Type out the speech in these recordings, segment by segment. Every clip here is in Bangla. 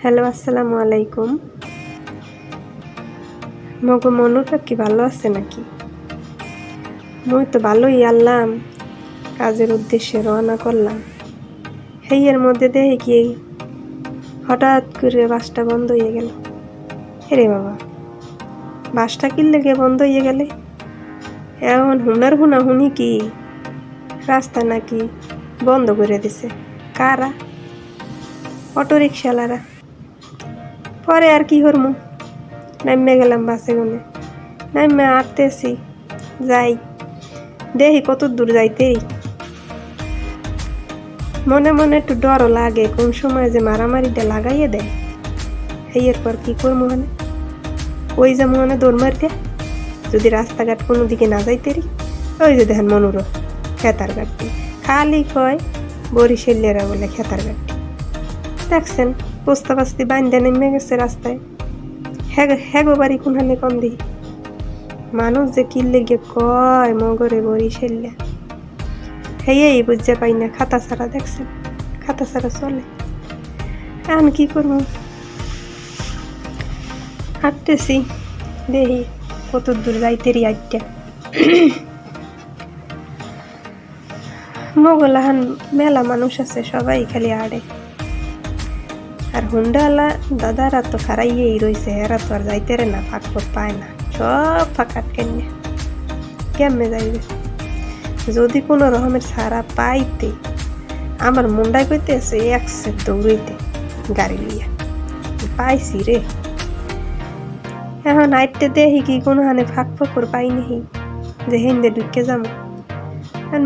হ্যালো, আসসালামু আলাইকুম। মগো মনুটা কি ভালো আছে নাকি? মুই তো ভালোই আনলাম, কাজের উদ্দেশ্যে রওনা করলাম। হেইয়ের মধ্যে দেখি কি হঠাৎ করে বাসটা বন্ধ হয়ে গেল। হেরে বাবা, বাসটা কি লেগে বন্ধ হয়ে গেলে? এমন হুনি কি রাস্তা নাকি বন্ধ করে দিছে? কারা? অটো রিক্সাওয়ালারা। পরে আর কি করমু, নাইমে গেলাম বাসে গুনে। নাইমে আটতেছি, যাই দেখি কত দূর যাইতেই। মনে মনে একটু ডরও লাগে, কোন সময় যে মারামারিটা লাগাইয়ে দেয়। এরপর কি করবো মানে? ওই যে মনে দৌড় মারতে, যদি রাস্তাঘাট কোনো দিকে না যাইতেরি, ওই যে দেখেন মনুর খেতার গাড়ি খালি কয় বরিশালিয়ারা বলে খেতার গাড়ি। দেখছেন বস্তা বাস্তি বান্ধে নেমে গেছে রাস্তায়। হ্যাগো বাড়ি কোনখানে কম দিই, মানুষ যে কি লেগে কয় মগরে বরিশালিয়া, হেই বুঝতে পাই না। খাতা ছাড়া দেখছেন, খাতা ছাড়া চলে। এখন কি করবো, হাঁটতেছি দেখি কত দূর যাইতেরি। আটটা মোগলাহান মেলা মানুষ আছে, সবাই খালি আড়ে। আর হুন্ডাওয়ালা দাদারা তো খারাইয়েই রয়েছে, এরা তো আর যাইতে রে না, ফাঁক পায় না, সব ফাঁক আটকেন। কেমনে যাইবে? যদি কোনো রকমের ছাড়া পাইতে, আমার মুন্ডায় কইতেছে একসে দৌড়ইতে গাড়ি লিয়া। পাইছি রে, এখন আইতে দেখি কি কোনোখানে ফাঁক ফকর পাই নাহি যে হিন্দে ঢুকে যাবো।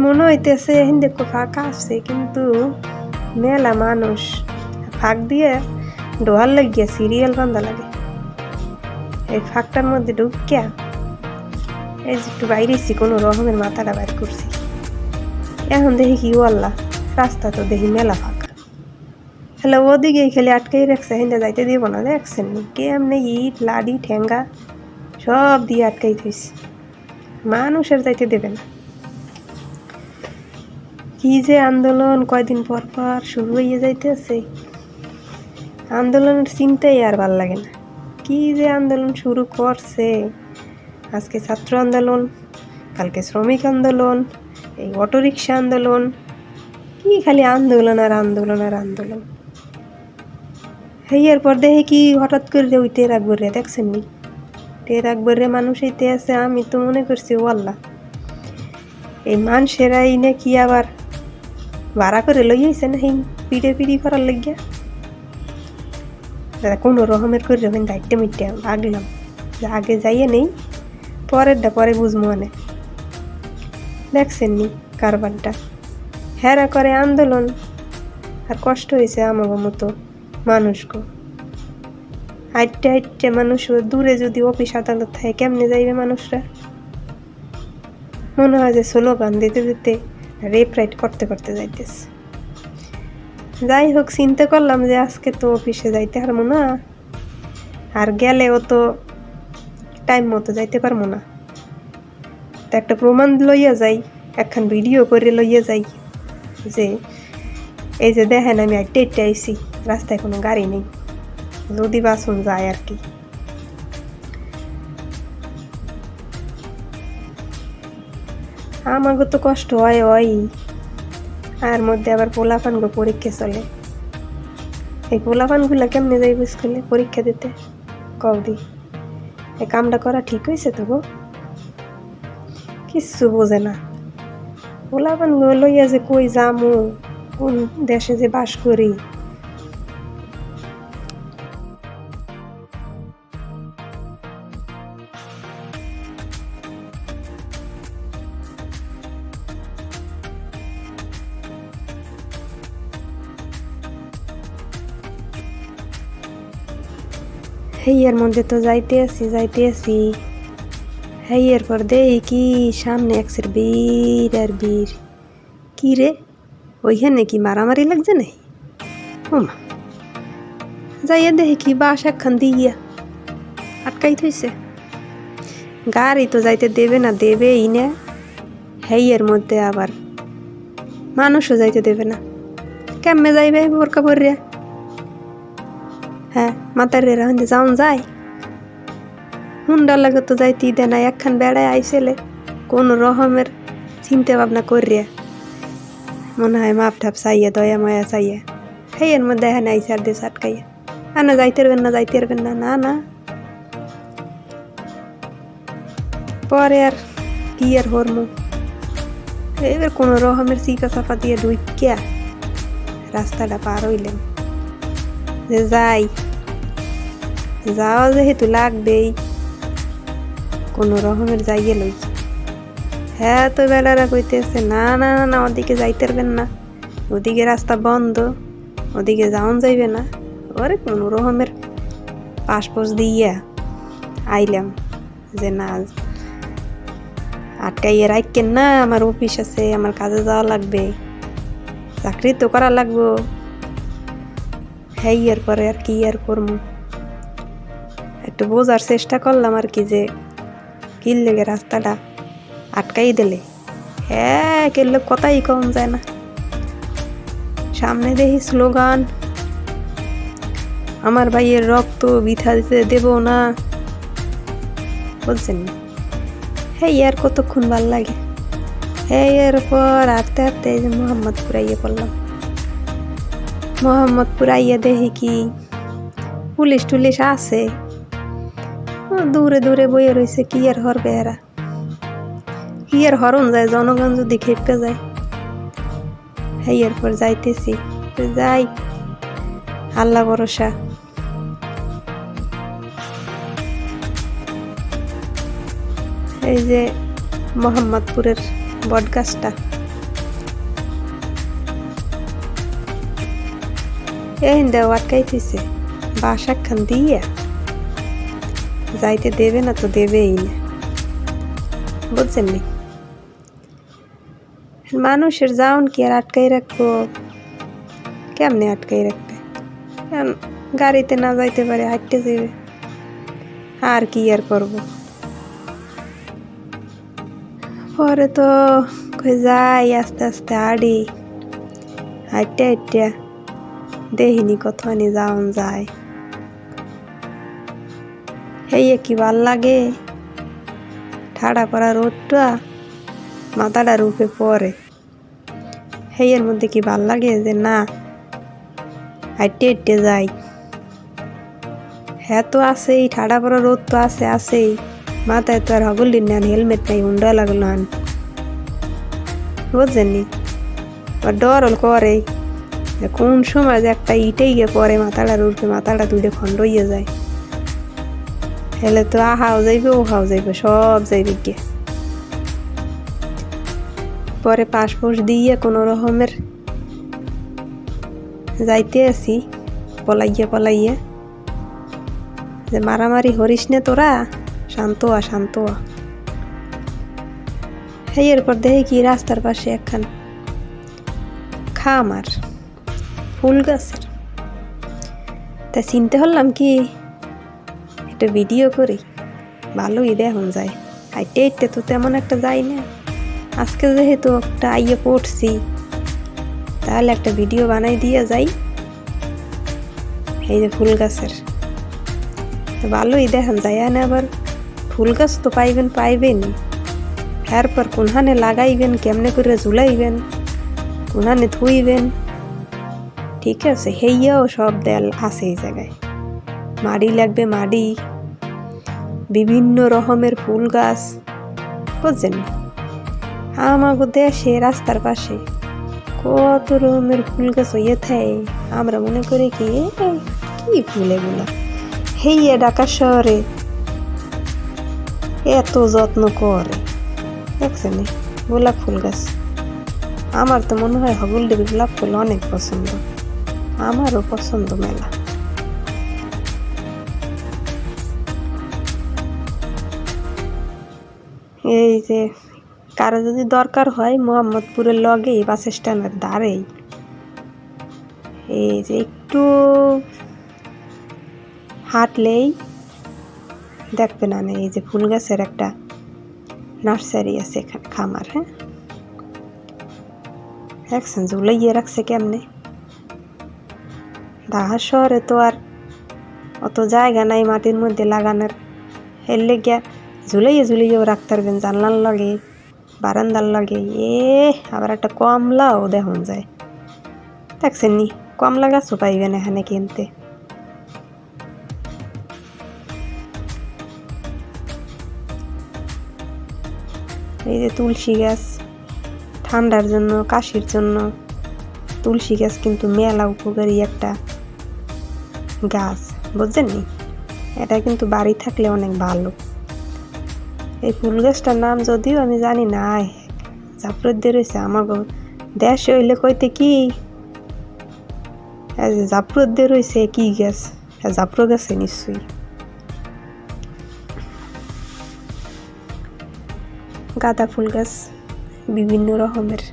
মনে হইতেছে হিন্দে ফাঁকা আছে, কিন্তু মেলা মানুষ, ফাঁক দিয়ে ডোয়ার লাগিয়া সিরিয়াল বান্ধা লাগে। এই ফাঁকটার মধ্যে ঢুকিয়া এই যে একটু বাইরেছি, কোনো রকমের মাথাটা বাইর করছি। এখন দেখি কি আল্লাহ, রাস্তা তো দেখি মেলা ফাঁকা। হ্যালো, ওদিকে খেলে আটকাই রাখছে, হিন্দে যাইতে দিব না। দেখছেন কেমনে ইট লাডি ঠেঙ্গা সব দিয়ে আটকাই থইছে, মানুষের যাইতে দেবে না। কি যে আন্দোলন কয়দিন পর পর শুরু হয়ে যাইতেছে, আন্দোলনের চিন্তাই আর ভাল লাগে না। কি যে আন্দোলন শুরু করছে, আজকে ছাত্র আন্দোলন, কালকে শ্রমিক আন্দোলন, এই অটো রিক্সা আন্দোলন, কি খালি আন্দোলন আর আন্দোলন আর আন্দোলন। এরপর দেখি কি হঠাৎ করে ওই টের আকবর রে দেখছেন নি? টের আকবর রে মানুষ এইতে আছে, আমি তো মনে করছি ও আল্লাহ, এই মানুষেরাই নাকি আবার ভাড়া করে লইয়াছে না হিন পিড়ি করার লাগিয়া। কোনো রকমের করে যখন দায়িত্ব মিটে ভাগলাম, আগে যাইয়ে নেই, পরেরটা পরে বুঝবো মানে। দেখছেন নি কারবারটা? হেরা করে আন্দোলন, আর কষ্ট হয়েছে আমার মতো মানুষকে। হাইটে হাইটে মানুষ দূরে যদি অফিস আদালত থাকে, কেমনে যাইবে মানুষরা? মনে হয় যে স্লোগান দিতে দিতে রেপ রাইট করতে করতে যাইতেছে। যাই হোক, চিন্তা করলাম যে আজকে তো অফিসে যাইতে পারবো না, আর গেলেও তো টাইম মতো যাইতে পারবো না। তো একটা প্রমাণ লইয়া যাই, একখান ভিডিও করে লইয়া যাই যে এই যে দেখেন আমি আইটে আইটে আইসি, রাস্তায় কোনো গাড়ি নেই, যদি বাসন যায় আর কি। আমাকে তো কষ্ট হয়, আর মধ্যে আবার পোলাপানগো পরীক্ষা চলে। এই পোলাপানগুলা কেমনে যাইব স্কুলে পরীক্ষা দিতে? কৌদি এই কামটা করা ঠিক হয়েছে তো গো? কিচ্ছু বোঝে না। পোলাপানগুলো লইয়া যে কই যামু, কোন দেশে যে বাস করি। হেইয়ের মধ্যে তো যাইতে আছি। হেইয়ের পর দেখি কি সামনে একসের বীর আর বীর। কি রে, ওইখানে কি মারামারি লাগছে না? ওমা, যাইয়া দেখি কি বাস একখান দিয়া আটকাই থইছে। গাড়ি তো যাইতে দেবে না, দেবেই না। হেইয়ের মধ্যে আবার মানুষও যাইতে দেবে না। কেমনে যাইবে বোরকা পরিয়া? মাতার রান্ধে যাওন যায় হুন্ডা লাগে তো যাইতে দে না একখান বেড়ায় আইসেলে কোন রকমের চিন্তা ভাবনা করিয়া মনে হয় মাপ ঠাপ চাইয়া দয়া মায়া চাইয়া হেয়ের মধ্যে এখানে আইসে আর দেশ আটকাইয়া না যাইতে পারবেন না না না পরে আর কি আর হরমু এবার কোন রকমের চিকা চাপা দিয়ে ঢুকিয়া রাস্তাটা পার হইলেন যে যাওয়া যেহেতু লাগবেই কোন রকমের যাইয়ে লই হ্যাঁ তো বেলারা কইতেছে না না না ওদিকে যাইতে পারবেন না ওদিকে রাস্তা বন্ধ ওদিকে যাওন যাইবে না ওরে কোন রকমের পাসপোর্ট দিয়া আইলাম যে না আটকাইয়ে রাখেন না আমার অফিস আছে আমার কাজে যাওয়া লাগবে চাকরি তো করা লাগবো হ্যাঁ এর পরে আর কি আর করবো একটু বোঝার চেষ্টা করলাম আর কি যে কি লেগে রাস্তাটা আটকাই দিলে হ্যাঁ কেলে কথাই কম যায় না সামনে দেখি স্লোগান আমার ভাইয়ের রক্ত বৃথা দিতে দেব না বলছেন হ্যাঁ আর কতক্ষণ ভাল লাগে হ্যাঁ এরপর হাঁটতে হাঁটতে এই যে মোহাম্মদপুর আইয়া পড়লাম মোহাম্মদপুর আইয়া দেখি কি পুলিশ টুলিশ আছে দূরে দূরে বইয়ে রয়েছে কি আর হরবে এরা কি আর হরণ যায় জনগণ যদি খেপে যায় হ্যাঁ এরপর যাইতেছি যাই আল্লাহ ভরসা এই যে মোহাম্মদপুরের বটগাছটা এই দেও আটকাইতেছে বাস একখান দিয়ে যাইতে দেবে না তো দেবেই না বুঝছেন নি মানুষের যাওন কি আর আটকাই রাখবো কেমনে আটকাই রাখবে গাড়িতে না যাইতে পারে হাঁটতে যাবে আর কি আর করবো পরে তো যাই আস্তে আস্তে হাঁটি হাঁটতে হাঁটতে দেখিনি কতখানি যাওন যায় এই কি ভাল লাগে ঠাড়া পড়া রোদটা মাথাটার উপরে পরে হেয়ের মধ্যে কি ভাল লাগে যে না হাঁটতে হাঁটতে যাই হ্যাঁ তো আছেই ঠাড়া পড়া রোদ তো আছেই মাথায় তো আর হগলি নেন হেলমেট নাই হুন্ডা লাগলো আন বুঝছেন নি ডর হল করে কোন সময় যে একটা ইটেই গিয়ে পরে মাথাটার উঠবে মাথাটা দুটো খন্ড হইয়া যায় হেলে তো আহাও যাইবে ওহাও যাইবে সব যাইবে গিয়ে পরে পাসপোর্ট দিয়ে কোনো রকমের যাইতে আসি পলাইয়া যে মারামারি হরিস নে তোরা শান্ত হ এরপর দেখি কি রাস্তার পাশে একখান খামার ফুল গাছের তা চিনতে হলাম কি একটা ভিডিও করি ভালোই দেখুন যায় হাইটে হাইটে তো তেমন একটা যাই না আজকে যেহেতু একটা আইয়ে পড়ছি তাহলে একটা ভিডিও বানাই দিয়ে যাই এই যে ফুল গাছের ভালোই দেখান যায় না আবার ফুল গাছ তো পাইবেন এরপর কোনখানে লাগাইবেন কেমনে করে ঝুলাইবেন কোনখানে থুইবেন ঠিক আছে হেইয়াও সব দেয়াল আছে এই জায়গায় মাড়ি লাগবে মাড়ি বিভিন্ন রকমের ফুল গাছ বুঝছেন আমাগো দেশে রাস্তার পাশে কত রকমের ফুল গাছ হইয়ে থাকে আমরা মনে করি কি ফুল এগুলা হেইয়া ঢাকা শহরে এত যত্ন করে দেখছেন গোলাপ ফুল গাছ আমার তো মনে হয় হগুলডির গোলাপ ফুল অনেক পছন্দ আমারও পছন্দ মেলা এই যে কারো যদি দরকার হয় মোহাম্মদপুরের লগে বাস স্ট্যান্ডের ধারেই এই যে একটু হাঁটলেই দেখবেন না এই যে ফুল গাছের একটা নার্সারি আছে এখানে খামার হ্যাঁ দেখছেন ঝুলাইয়ে রাখছে কেমনে ঢাকা শহরে তো আর অত জায়গা নাই মাটির মধ্যে লাগানোর, এর লেগিয়া ঝুলাইয়ে ঝুলাইয়েও রাখতে পারবেন জানলার লাগে, বারান্দার লাগে। আবার একটা কমলাও দেখুন যায়, দেখছেন নি? কমলা গাছও পাইবেন এখানে কিনতে। এই যে তুলসী গাছ, ঠান্ডার জন্য, কাশির জন্য তুলসী গাছ কিন্তু মেলা উপকারী একটা গাছ, বুঝছেন নি? এটা কিন্তু বাড়ি থাকলে অনেক ভালো। এই ফুল গাছটার নাম যদিও আমি জানি না, জাফরত দিয়ে রয়েছে আমাকে দেশে হইলে কইতে কি জাফরত দিয়ে রয়েছে কি গাছ, জাফর গাছে নিশ্চয়ই। গাঁদা ফুল গাছ বিভিন্ন রকমের,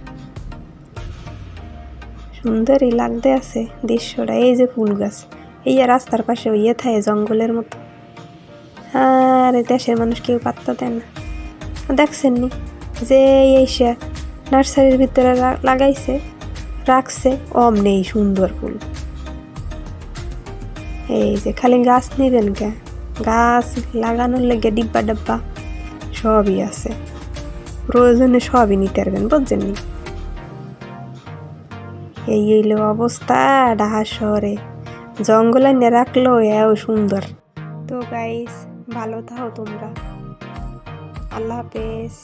সুন্দরই লাগতে আছে দৃশ্যটা। এই যে ফুল গাছ, এই রাস্তার পাশে থাকে জঙ্গলের মতো, আর দেশের মানুষ কেউ পাত্তা দেয় না। দেখছেন নি যে এইসা নার্সারির ভিতরে লাগাইছে, রাখছে অমনেই সুন্দর ফুল। এই যে খালি গাছ নিবেন কে, গাছ লাগানোর লেগে ডিব্বা ডাব্বা সবই আছে, প্রয়োজনে সবই নিতে পারবেন, বুঝছেন নি? এই হইলো অবস্থা ঢাকা শহরে, জঙ্গল এনে রাখলো এও সুন্দর। তো গাইস, ভালো থাও তোমরা, আল্লাহ হাফেজ।